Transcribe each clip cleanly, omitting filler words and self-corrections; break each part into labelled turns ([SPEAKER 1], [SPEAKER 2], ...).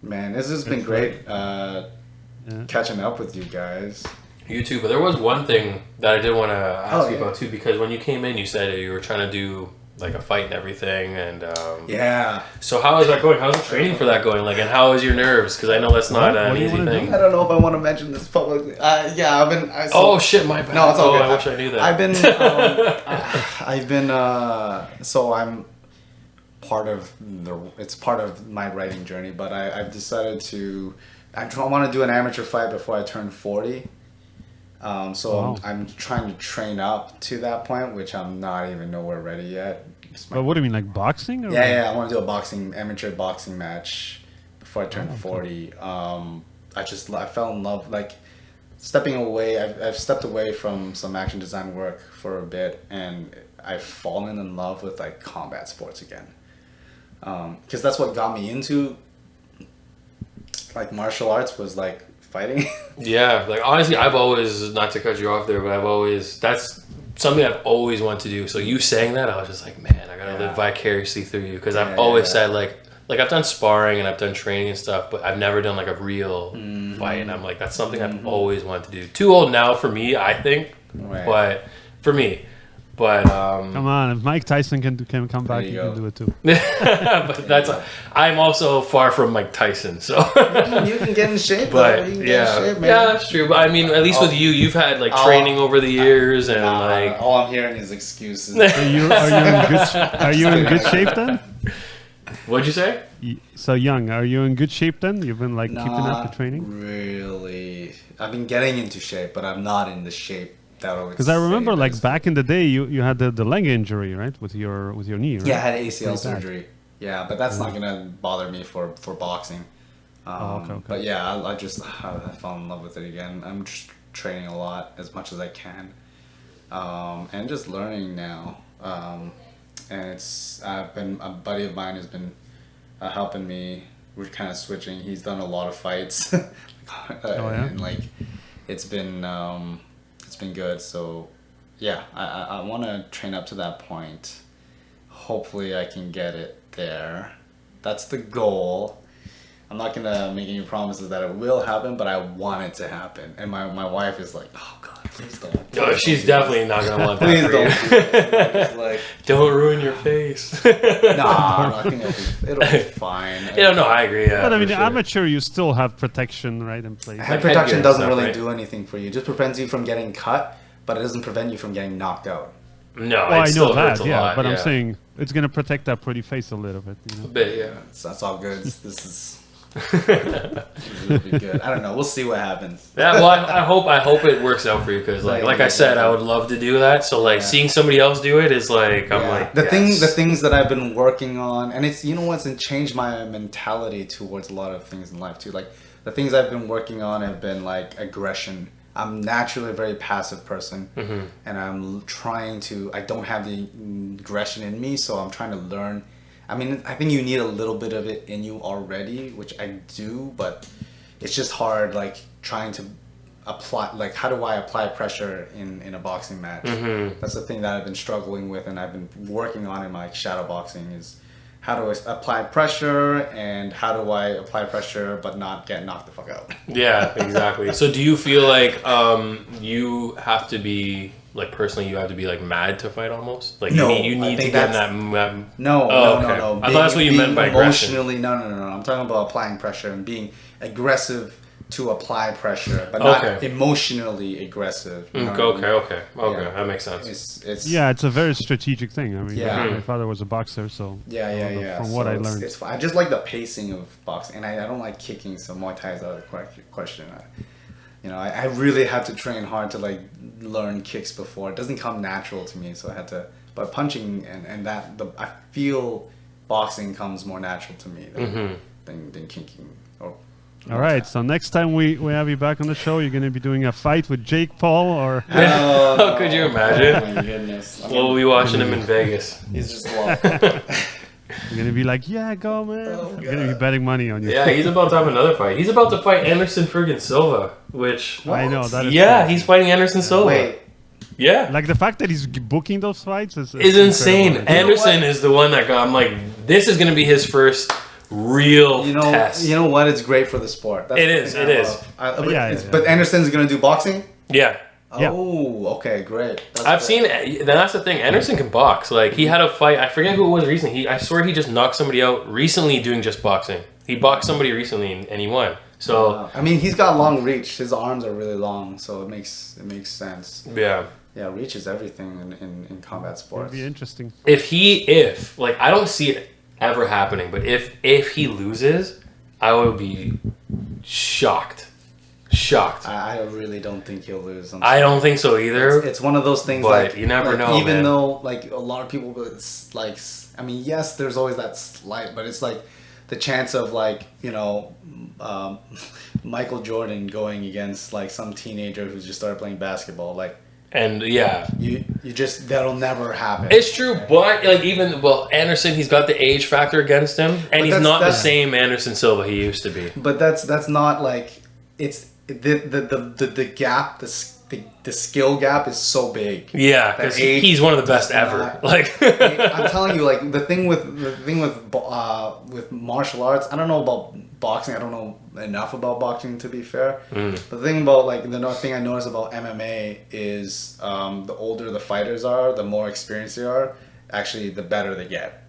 [SPEAKER 1] Man, this has been great catching up with you guys.
[SPEAKER 2] You too, but there was one thing that I did want to ask you about too, because when you came in, you said you were trying to do like a fight and everything, and So how is that going? How's the training for that going? Like, and how is your nerves? Because I know that's not an easy thing.
[SPEAKER 1] I don't know if I want to mention this publicly. I've been.
[SPEAKER 2] Oh shit, my bad.
[SPEAKER 1] No, it's all good.
[SPEAKER 2] I wish I knew that.
[SPEAKER 1] So I'm part of it's part of my writing journey, but I've decided to. I want to do an amateur fight before I turn 40. I'm trying to train up to that point, which I'm not even nowhere ready yet.
[SPEAKER 3] But what do you mean, like boxing? Or
[SPEAKER 1] I want to do amateur boxing match before I turn 40. I fell in love, like stepping away. I've stepped away from some action design work for a bit, and I've fallen in love with like combat sports again. Because that's what got me into like martial arts, was like fighting.
[SPEAKER 2] Yeah, like honestly, I've always, not to cut you off there, but that's something I've always wanted to do. So you saying that, I was just like, man, I gotta live vicariously through you, because I've always said like I've done sparring and I've done training and stuff, but I've never done like a real fight, and I'm like, that's something I've always wanted to do. Too old now for me, I think, but for me. But
[SPEAKER 3] come on, if Mike Tyson can come back, you can do it too.
[SPEAKER 2] But I'm also far from Mike Tyson, so
[SPEAKER 1] you can get in shape.
[SPEAKER 2] But that's true. But I mean, at least with you, you've had like training over the years, and like
[SPEAKER 1] all I'm hearing is excuses.
[SPEAKER 3] Are you in good shape then?
[SPEAKER 2] What'd you say?
[SPEAKER 3] So young, are you in good shape then? You've been like keeping up the training?
[SPEAKER 1] Really, I've been getting into shape, but I'm not in the shape.
[SPEAKER 3] Because I remember, like back in the day, you had the leg injury, right, with your knee, right?
[SPEAKER 1] Yeah, I had ACL surgery. Yeah, but that's not gonna bother me for boxing. Okay. But yeah, I fell in love with it again. I'm just training a lot, as much as I can, and just learning now. And a buddy of mine has been helping me. We're kind of switching. He's done a lot of fights, and like it's been good. So yeah, I want to train up to that point. Hopefully I can get it there. That's the goal. I'm not gonna make any promises that it will happen, but I want it to happen. And my wife is like, oh god, please don't.
[SPEAKER 2] She's definitely not gonna want that.
[SPEAKER 1] Please don't. Like,
[SPEAKER 2] don't ruin your face.
[SPEAKER 1] Nah, I think it'll be fine.
[SPEAKER 2] Yeah, no, I agree. Yeah,
[SPEAKER 3] but I mean, amateur, you still have protection, right, in place.
[SPEAKER 1] Head protection doesn't really do anything for you. It just prevents you from getting cut, but it doesn't prevent you from getting knocked out.
[SPEAKER 2] No,
[SPEAKER 3] well, I know that, yeah, but I'm saying it's gonna protect that pretty face a little bit. You know?
[SPEAKER 2] A bit, yeah.
[SPEAKER 1] So that's all good. This is. It'll be good. I don't know. We'll see what happens.
[SPEAKER 2] Yeah, well, I hope it works out for you, because like I said, I would love to do that. So like seeing somebody else do it is like I'm like
[SPEAKER 1] the things that I've been working on, and it's what's changed my mentality towards a lot of things in life too. Like the things I've been working on have been like aggression. I'm naturally a very passive person, and I'm trying to. I don't have the aggression in me, so I'm trying to learn. I mean, I think you need a little bit of it in you already, which I do, but it's just hard, like, trying to apply, like, how do I apply pressure in a boxing match? That's the thing that I've been struggling with, and I've been working on in my shadow boxing, is how do I apply pressure, and how do I apply pressure but not get knocked the fuck out?
[SPEAKER 2] Yeah, exactly. So do you feel like you have to be... Like personally, you have to be like mad to fight almost. Like you need to get in that.
[SPEAKER 1] No.
[SPEAKER 2] I thought that's what you meant by aggression.
[SPEAKER 1] Emotionally, no. I'm talking about applying pressure and being aggressive to apply pressure, but not emotionally aggressive.
[SPEAKER 2] Okay. That makes sense.
[SPEAKER 3] It's a very strategic thing. I mean, my father was a boxer, so From what I learned,
[SPEAKER 1] it's I just like the pacing of boxing, and I don't like kicking. So Muay Thai is out of the question. I really had to train hard to like learn kicks before. It doesn't come natural to me, so I had to. But punching and I feel boxing comes more natural to me than kicking.
[SPEAKER 3] All right, so next time we have you back on the show, you're going to be doing a fight with Jake Paul, or...
[SPEAKER 2] Oh, could you imagine?
[SPEAKER 1] Oh my goodness.
[SPEAKER 2] We'll be watching him in Vegas.
[SPEAKER 1] He's just lost.
[SPEAKER 3] You're going to be like, yeah, go, man. I'm going to be betting money on you.
[SPEAKER 2] Yeah, he's about to have another fight. He's about to fight Anderson friggin' Silva, which...
[SPEAKER 3] What? I know, that is
[SPEAKER 2] cool. He's fighting Anderson Silva.
[SPEAKER 1] Wait.
[SPEAKER 2] Yeah.
[SPEAKER 3] Like, the fact that he's booking those fights is
[SPEAKER 2] insane. Anderson is the one that got... I'm like, this is going to be his first real test.
[SPEAKER 1] You know what? It's great for the sport. That's
[SPEAKER 2] it is.
[SPEAKER 1] But Anderson's going to do boxing?
[SPEAKER 2] Yeah.
[SPEAKER 1] Oh, okay, great.
[SPEAKER 2] That's the thing. Anderson can box. Like, he had a fight. I forget who it was recently. I swear he just knocked somebody out recently doing just boxing. He boxed somebody recently and he won. So
[SPEAKER 1] I mean, he's got long reach. His arms are really long, so it makes sense.
[SPEAKER 2] Yeah.
[SPEAKER 1] Yeah, reach is everything in combat sports.
[SPEAKER 3] It'd be interesting.
[SPEAKER 2] If like, I don't see it ever happening, but if he loses, I would be shocked.
[SPEAKER 1] I really don't think he'll lose.
[SPEAKER 2] I don't think so either.
[SPEAKER 1] It's one of those things,
[SPEAKER 2] but
[SPEAKER 1] like,
[SPEAKER 2] you never know,
[SPEAKER 1] even
[SPEAKER 2] man.
[SPEAKER 1] though, like, a lot of people, it's like, I mean, yes, there's always that slight, but it's like the chance of, like, Michael Jordan going against, like, some teenager who's just started playing basketball, like.
[SPEAKER 2] And yeah,
[SPEAKER 1] you just, that'll never happen.
[SPEAKER 2] It's true, but like, Anderson, he's got the age factor against him, and he's not the same Anderson Silva he used to be.
[SPEAKER 1] But that's not like, it's the gap, the skill gap is so big.
[SPEAKER 2] Yeah, because he's one of the best ever.
[SPEAKER 1] I'm telling you, like, the thing with martial arts, I don't know about boxing. I don't know enough about boxing, to be fair. But the thing about, like, the thing I notice about MMA is the older the fighters are, the more experienced they are, actually the better they get.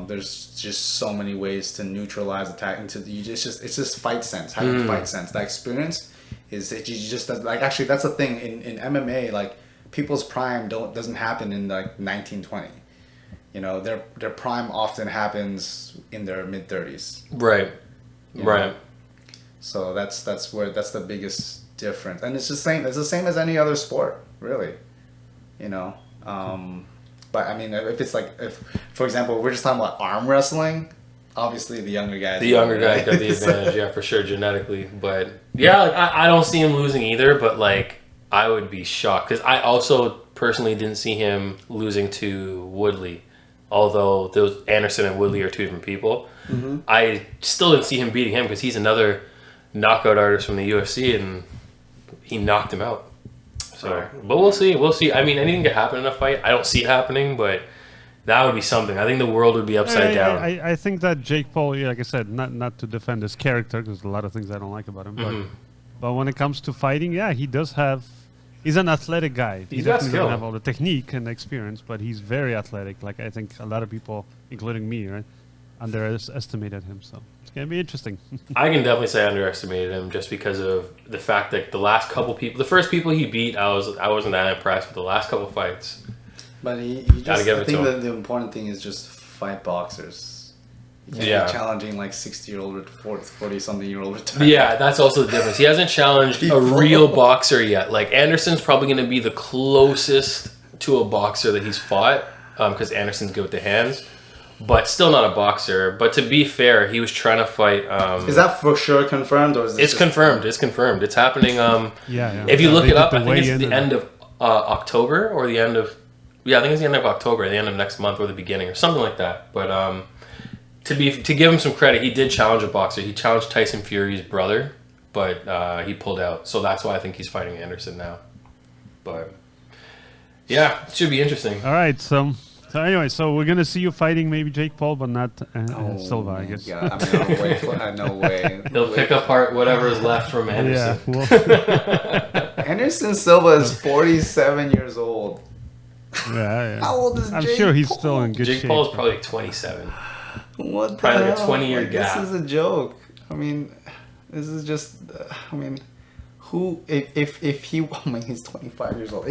[SPEAKER 1] There's just so many ways to neutralize attack, and it's just fight sense, having fight sense. That experience is that you just, like, actually that's the thing in MMA, like, people's prime doesn't happen in, like, 1920. Their prime often happens in their mid-30s.
[SPEAKER 2] Right. Right.
[SPEAKER 1] So that's the biggest difference, and it's the same as any other sport, really. But I mean, if for example, we're just talking about arm wrestling, obviously the younger guys.
[SPEAKER 2] The younger guy got the advantage, yeah, for sure, genetically. But yeah, like, I don't see him losing either. But like, I would be shocked because I also personally didn't see him losing to Woodley, although those Anderson and Woodley are two different people. Mm-hmm. I still didn't see him beating him because he's another knockout artist from the UFC, and he knocked him out. So, but we'll see. I mean, anything could happen in a fight. I don't see it happening, but that would be something. I think the world would be upside down.
[SPEAKER 3] I think that Jake Paul, like I said, not to defend his character, because there's a lot of things I don't like about him. But when it comes to fighting, yeah, he's an athletic guy. He definitely doesn't have all the technique and experience, but he's very athletic. Like, I think a lot of people, including me, right, underestimated him. So it's going to be interesting.
[SPEAKER 2] I can definitely say I underestimated him just because of the fact that the first people he beat, I wasn't that impressed with the last couple fights.
[SPEAKER 1] But I think the important thing is just fight boxers. You can't be challenging like 60-year-old or 40-something-year-old.
[SPEAKER 2] Yeah, that's also the difference. He hasn't challenged a real boxer yet. Like, Anderson's probably going to be the closest to a boxer that he's fought, because Anderson's good with the hands. But still not a boxer. But to be fair, he was trying to fight.
[SPEAKER 1] Is that for sure confirmed, or is
[SPEAKER 2] it's confirmed? It's confirmed. It's happening.
[SPEAKER 3] Yeah.
[SPEAKER 2] If you look it up, I think it's the end of October or the end of. Yeah, I think it's the end of October, the end of next month, or the beginning, or something like that. But to give him some credit, he did challenge a boxer. He challenged Tyson Fury's brother, but he pulled out. So that's why I think he's fighting Anderson now. But yeah, it should be interesting.
[SPEAKER 3] All right, so anyway, so we're gonna see you fighting maybe Jake Paul, but not Silva, I guess.
[SPEAKER 1] Yeah, I mean, no way.
[SPEAKER 2] He'll pick apart whatever is left from Anderson.
[SPEAKER 3] Yeah,
[SPEAKER 1] Anderson Silva is 47 years old.
[SPEAKER 3] Yeah.
[SPEAKER 1] How old is Jake
[SPEAKER 3] I'm sure he's
[SPEAKER 1] Paul?
[SPEAKER 3] still in good shape.
[SPEAKER 2] Jake Paul is probably 27.
[SPEAKER 1] What the
[SPEAKER 2] probably like a
[SPEAKER 1] hell?
[SPEAKER 2] 20-year gap.
[SPEAKER 1] This is a joke. I mean, this is just. I mean, who if he? I mean, he's 25 years old.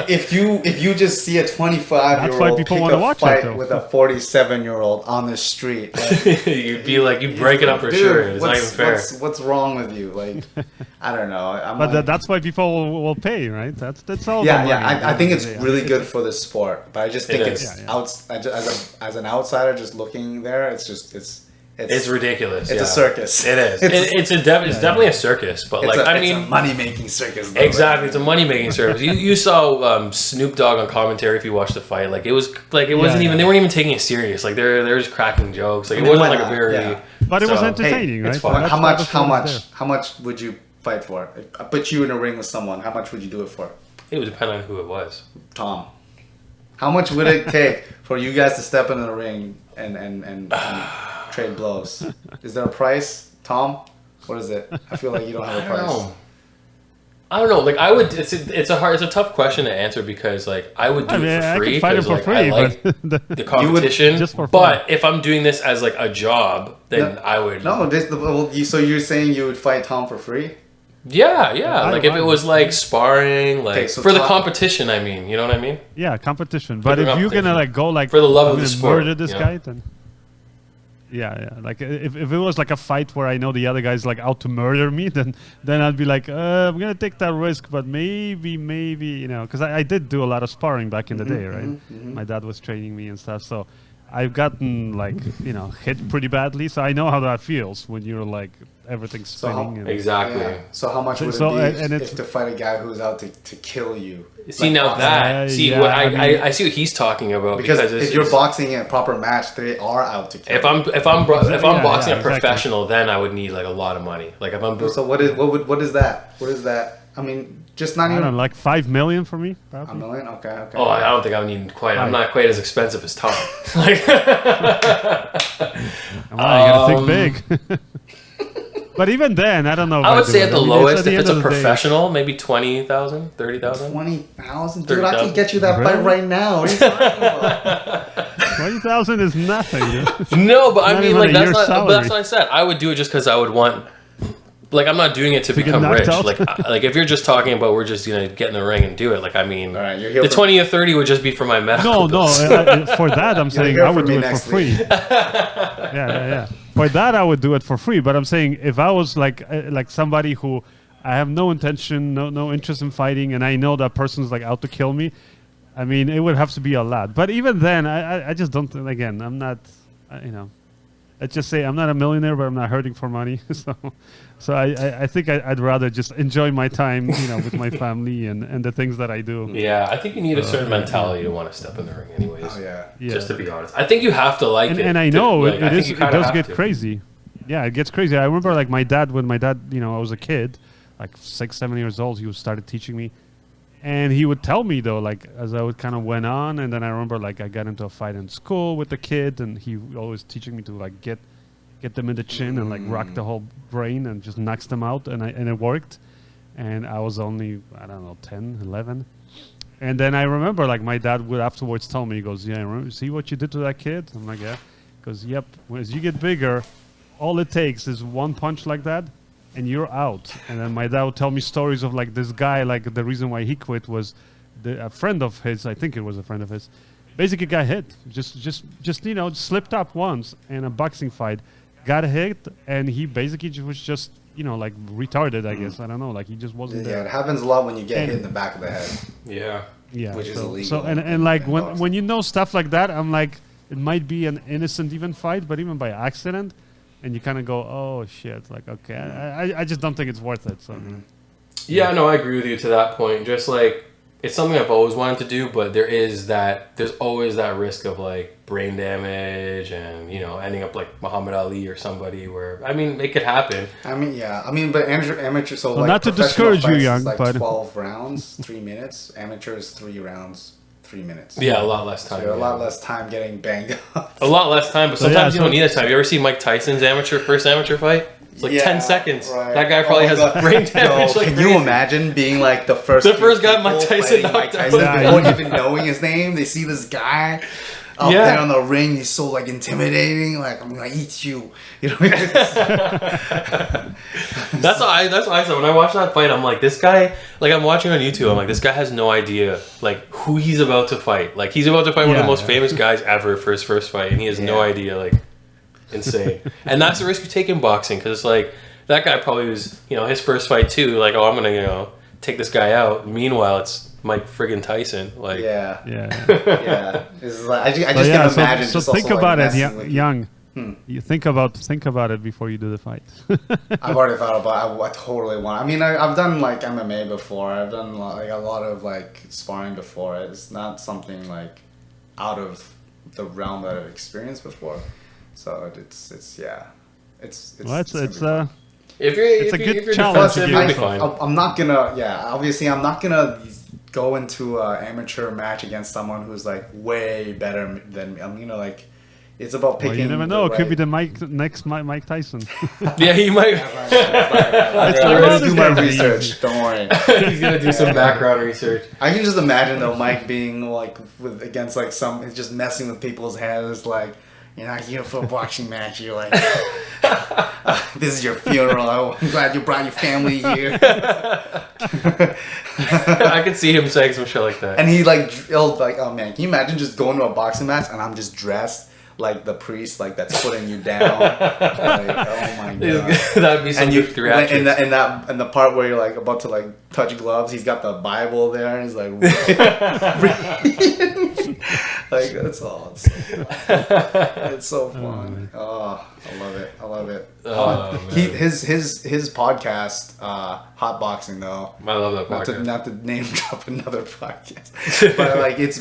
[SPEAKER 1] If you just see a 25-year-old pick a fight with a 47-year-old on the street, like,
[SPEAKER 2] you'd be like, you break it up for sure. It's not even fair.
[SPEAKER 1] What's wrong with you? Like, I don't know.
[SPEAKER 3] But that's why people will pay, right? That's all.
[SPEAKER 1] Yeah. I think it's really good for the sport, but I just think as an outsider just looking there, it's ridiculous. It's a circus.
[SPEAKER 2] It is. It's definitely a circus, but it's a
[SPEAKER 1] money-making circus. Though,
[SPEAKER 2] exactly, it's a money-making circus. You saw Snoop Dogg on commentary if you watched the fight. Like, it wasn't even. They weren't even taking it serious. Like, they're just cracking jokes. Like, it wasn't like a very. Yeah.
[SPEAKER 3] But it was entertaining, right?
[SPEAKER 1] How much would you fight for? If I put you in a ring with someone, how much would you do it for?
[SPEAKER 2] It would depend on who it was.
[SPEAKER 1] Tom. How much would it take for you guys to step into the ring and trade blows? Is there a price, Tom? What is it? I feel like you don't have a price.
[SPEAKER 2] I don't know. Like I would. It's a tough question to answer because like I would do it for free because like I like the competition. Just for fun. But if I'm doing this as like a job, then I would.
[SPEAKER 1] No, so you're saying you would fight Tom for free?
[SPEAKER 2] Yeah. Like if it was like sparring, like for the competition. I mean, you know what I mean?
[SPEAKER 3] Yeah, competition. But if you're gonna like go like
[SPEAKER 2] for the love of the sport,
[SPEAKER 3] murder this guy, then. Yeah. Like if it was like a fight where I know the other guy's like out to murder me, then I'd be like, I'm gonna take that risk, but maybe, you know, because I did do a lot of sparring back in the day, right? My dad was training me and stuff, so I've gotten like, you know, hit pretty badly, so I know how that feels when you're like everything's spinning.
[SPEAKER 2] Exactly.
[SPEAKER 1] Yeah. So how much would it be if to fight a guy who's out to kill you?
[SPEAKER 2] See like now that I see what he's talking about
[SPEAKER 1] because if you're boxing in a proper match, they are out to kill.
[SPEAKER 2] If I'm boxing a professional, then I would need like a lot of money. Like if I'm
[SPEAKER 1] so what is that? What is that? I mean, just not even
[SPEAKER 3] like 5 million for me. Probably.
[SPEAKER 1] $1 million. Okay.
[SPEAKER 2] Oh, I don't think I would need quite. I'm not quite as expensive as Tom. Like,
[SPEAKER 3] you gotta think big. But even then, I don't know.
[SPEAKER 2] I would say at the lowest, if it's a professional, maybe 20,000, 30,000.
[SPEAKER 1] 20,000, dude! I can get you that fight right now. What are you talking about?
[SPEAKER 3] 20,000 is nothing. Dude.
[SPEAKER 2] No, but I mean, like that's what I said. I would do it just because I would want. Like I'm not doing it to become rich. Like if you're just talking about we're just gonna get in the ring and do it. Like I mean, the 20 or 30 would just be for my medical.
[SPEAKER 3] No. For that, I'm saying I would do it for free. Yeah. For that, I would do it for free. But I'm saying if I was like somebody who I have no intention, no interest in fighting, and I know that person's like out to kill me, I mean, it would have to be a lot. But even then, I just don't. Again, I'm not. Let's just say I'm not a millionaire, but I'm not hurting for money. So I think I'd rather just enjoy my time, you know, with my family and the things that I do.
[SPEAKER 2] Yeah, I think you need a certain mentality to want to step in the ring, anyways.
[SPEAKER 1] Oh yeah.
[SPEAKER 2] Just to be honest, I think you have to like it.
[SPEAKER 3] And I know it does get crazy. Yeah, it gets crazy. I remember like when my dad, you know, I was a kid, like 6-7 years old, he started teaching me. And he would tell me though, like as I would kind of went on, and then I remember like I got into a fight in school with the kid, and he always teaching me to like get them in the chin and like rock the whole brain and just knocks them out, and it worked. And I was only 10, 11, and then I remember like my dad would afterwards tell me, he goes, "Yeah, remember, see what you did to that kid?" I'm like, "Yeah." He goes, "Yep. As you get bigger, all it takes is one punch like that, and you're out." And then my dad would tell me stories of like this guy, like the reason why he quit was a friend of his, I think it was a friend of his, basically got hit, just you know, slipped up once in a boxing fight, got hit, and he basically was just, you know, like retarded, I guess. I don't know, like he just wasn't there.
[SPEAKER 1] Yeah, it happens a lot when you get hit in the back of the head.
[SPEAKER 2] Yeah,
[SPEAKER 1] which is illegal.
[SPEAKER 3] So and like when you know stuff like that, I'm like, it might be an innocent even fight, but even by accident. And you kind of go, oh shit! Like, okay, I just don't think it's worth it. So,
[SPEAKER 2] yeah, no, I agree with you to that point. Just like it's something I've always wanted to do, but there's always that risk of like brain damage and, you know, ending up like Muhammad Ali or somebody. Where I mean, it could happen.
[SPEAKER 1] I mean, but amateur. So like,
[SPEAKER 3] not to discourage you, young,
[SPEAKER 1] like
[SPEAKER 3] but
[SPEAKER 1] 12 rounds, 3 minutes. Amateurs 3 rounds. 3 minutes.
[SPEAKER 2] Yeah, a lot less time.
[SPEAKER 1] So a lot less time getting banged up.
[SPEAKER 2] A lot less time, but sometimes you don't need that time. You ever see Mike Tyson's first amateur fight? It's like 10 seconds. Right. That guy probably has brain damage.
[SPEAKER 1] Can you imagine being like the first
[SPEAKER 2] guy Mike Tyson knocked out?
[SPEAKER 1] Before even knowing his name, they see this guy up there on the ring. He's so like intimidating. Like, I'm gonna eat you. You know.
[SPEAKER 2] That's what I said when I watched that fight. I'm like, this guy. Like, I'm watching on YouTube. I'm like, this guy has no idea like who he's about to fight. Like, he's about to fight one of the most famous guys ever for his first fight, and he has no idea. Like, insane. And that's the risk you take in boxing, because like that guy probably was, you know, his first fight too. Like, oh, I'm gonna, you know, take this guy out. Meanwhile, it's Mike friggin' Tyson. Like,
[SPEAKER 1] yeah. It's like, I just can't imagine.
[SPEAKER 3] So think about it, young. You think about it before you do the fight.
[SPEAKER 1] I've already thought about it. I totally want. I mean, I've done like MMA before. I've done like a lot of like sparring before. It's not something like out of the realm that I've experienced before. So it's a
[SPEAKER 3] good challenge.
[SPEAKER 1] I'm not gonna. Yeah, obviously, I'm not gonna go into an amateur match against someone who's like way better than me. I mean, you know, like it's about picking.
[SPEAKER 3] Well, you never know. It could be the next Mike Tyson.
[SPEAKER 2] Yeah, he might.
[SPEAKER 1] I'm gonna do my research. Don't worry.
[SPEAKER 2] He's gonna do some background research.
[SPEAKER 1] I can just imagine though, Mike being like against like he's just messing with people's heads, like. You're not here for a boxing match. You're like, this is your funeral. I'm glad you brought your family here.
[SPEAKER 2] I could see him saying some shit like that.
[SPEAKER 1] And he like, oh man, can you imagine just going to a boxing match and I'm just dressed like the priest, like that's putting you down. Like, oh my god,
[SPEAKER 2] that'd be some good reaction.
[SPEAKER 1] And the part where you're like about to like touch gloves, he's got the Bible there, and he's like, like that's all. It's so fun. Oh, I love it. His podcast, Hot Boxing though.
[SPEAKER 2] I love that podcast.
[SPEAKER 1] Not to name drop another podcast, but like it's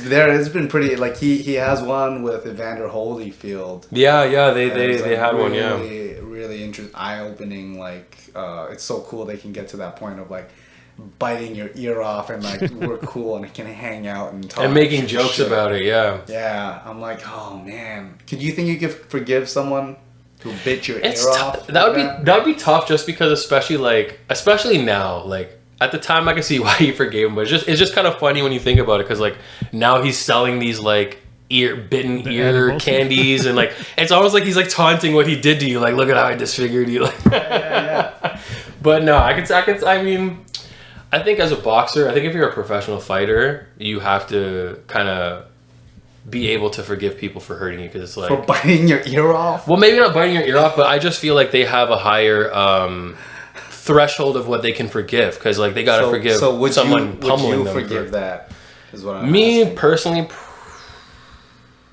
[SPEAKER 1] been pretty. Like he has one with Evander Holyfield.
[SPEAKER 2] Yeah, they had one. Yeah,
[SPEAKER 1] really interesting, eye opening. Like it's so cool they can get to that point of like biting your ear off and like we're cool and can hang out and talk
[SPEAKER 2] and making jokes about it.
[SPEAKER 1] Yeah, I'm like, oh man, you think you could forgive someone who bit your ear off?
[SPEAKER 2] That would be tough, just because especially now, like at the time I can see why you forgave him, but it's just kind of funny when you think about it, because like now he's selling these like bitten ear candies, and like it's almost like he's like taunting what he did to you, like look at how I disfigured you. Like yeah. But no, I mean, I think as a boxer, I think if you're a professional fighter, you have to kind of be able to forgive people for hurting you, because it's like
[SPEAKER 1] for biting your ear off.
[SPEAKER 2] Well, maybe not biting your ear off, but I just feel like they have a higher threshold of what they can forgive, because like they gotta forgive someone pummeling them.
[SPEAKER 1] Would you forgive that? Is what I'm
[SPEAKER 2] Me
[SPEAKER 1] asking.
[SPEAKER 2] Personally,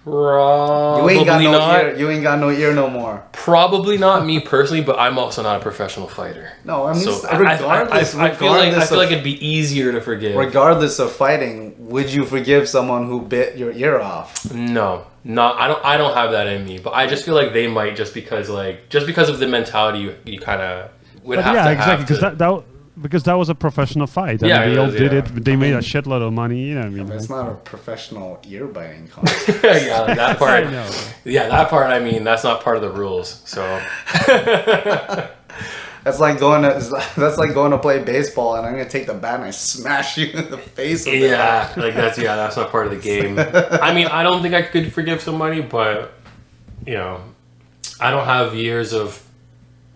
[SPEAKER 2] probably
[SPEAKER 1] you ain't got no
[SPEAKER 2] not.
[SPEAKER 1] Ear. You ain't got no ear no more.
[SPEAKER 2] Probably not me personally, but I'm also not a professional fighter.
[SPEAKER 1] No, I mean,
[SPEAKER 2] so
[SPEAKER 1] regardless,
[SPEAKER 2] I feel like it'd be easier to forgive.
[SPEAKER 1] Regardless of fighting, would you forgive someone who bit your ear off?
[SPEAKER 2] No, I don't have that in me. But I just feel like they might, just because of the mentality you kind of would have to have. Yeah,
[SPEAKER 3] exactly. Because that was a professional fight. I mean, they all did it. They made a shitload of money. You know what I mean?
[SPEAKER 1] But it's not a professional ear biting contest.
[SPEAKER 2] Yeah, that part. I know. Yeah, that part. I mean, that's not part of the rules. So
[SPEAKER 1] that's like going to play baseball, and I'm gonna take the bat and I smash you in the face with it.
[SPEAKER 2] Yeah, like that's not part of the game. I mean, I don't think I could forgive somebody, but you know, I don't have years of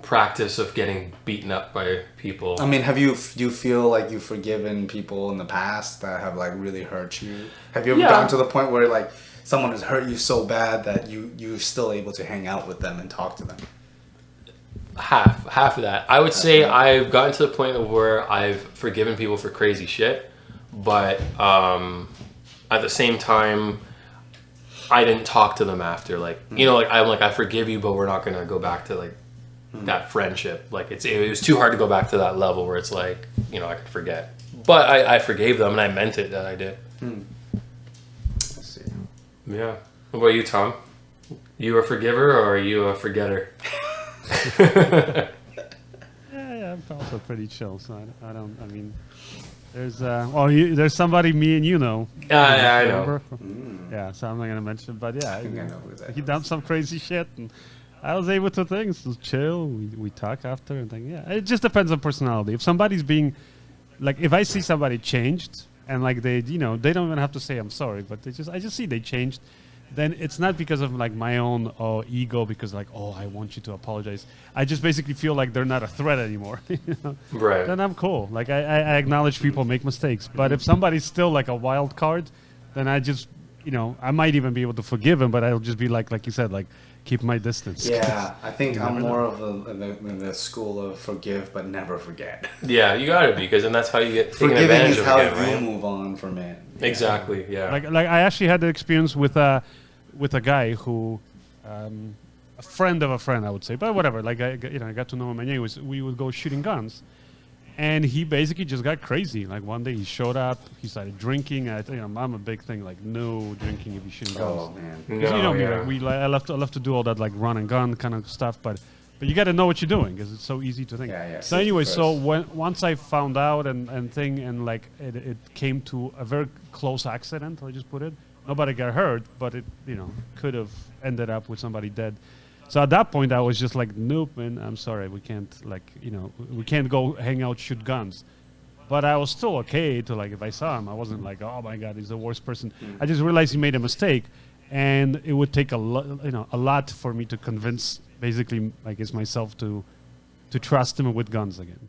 [SPEAKER 2] practice of getting beaten up by people.
[SPEAKER 1] I mean, do you feel like you've forgiven people in the past that have like really hurt you? Have you ever gotten to the point where like someone has hurt you so bad that you're still able to hang out with them and talk to them?
[SPEAKER 2] Half of that. I would say I've gotten to the point where I've forgiven people for crazy shit, but at the same time, I didn't talk to them after. Like, you know, like I'm like, I forgive you, but we're not gonna go back to like that friendship. Like it was too hard to go back to that level where it's like, you know, I could forget. But I forgave them, and I meant it that I did.
[SPEAKER 1] I see.
[SPEAKER 2] Yeah. What about you, Tom? You a forgiver or are you a forgetter?
[SPEAKER 3] Yeah, I'm also pretty chill. So I mean, there's somebody me and you know.
[SPEAKER 2] Yeah, I know.
[SPEAKER 3] Yeah, so I'm not gonna mention, but yeah,
[SPEAKER 1] I think I know who that
[SPEAKER 3] he
[SPEAKER 1] is.
[SPEAKER 3] done some crazy shit, and I was able to chill. We talk after and think. Yeah, it just depends on personality. If somebody's being, like, if I see somebody changed and like they don't even have to say I'm sorry, but I just see they changed, then it's not because of like my own ego, because like, I want you to apologize. I just basically feel like they're not a threat anymore. You know?
[SPEAKER 2] Right.
[SPEAKER 3] Then I'm cool. Like I acknowledge people make mistakes, but if somebody's still like a wild card, then I just, I might even be able to forgive him, but I'll just be like you said, like, keep my distance.
[SPEAKER 1] Yeah, I think I'm more of in the school of forgive but never forget.
[SPEAKER 2] Yeah, you gotta be, because then that's how you get taken
[SPEAKER 1] Forgiving
[SPEAKER 2] advantage
[SPEAKER 1] is
[SPEAKER 2] of
[SPEAKER 1] how
[SPEAKER 2] again,
[SPEAKER 1] you move on from it.
[SPEAKER 2] Exactly. Yeah.
[SPEAKER 3] Like I actually had the experience with a guy who, a friend of a friend, I would say, but whatever. Like I got to know him, and we would go shooting guns, and he basically just got crazy. Like one day he showed up, he started drinking. I'm a big thing, like no drinking if you're shooting guns.
[SPEAKER 1] Oh man.
[SPEAKER 3] Me, like, I love to do all that like run and gun kind of stuff, but But you got to know what you're doing because it's so easy to think.
[SPEAKER 1] Yeah, yeah.
[SPEAKER 3] So anyway, once I found out and like it came to a very close accident, I'll just put it. Nobody got hurt, but it could have ended up with somebody dead. So at that point, I was just like, nope, man, I'm sorry, we can't we can't go hang out, shoot guns. But I was still okay to like if I saw him, I wasn't like, oh my God, he's the worst person. I just realized he made a mistake, and it would take a lot for me to convince, basically, I guess myself to trust him with guns again.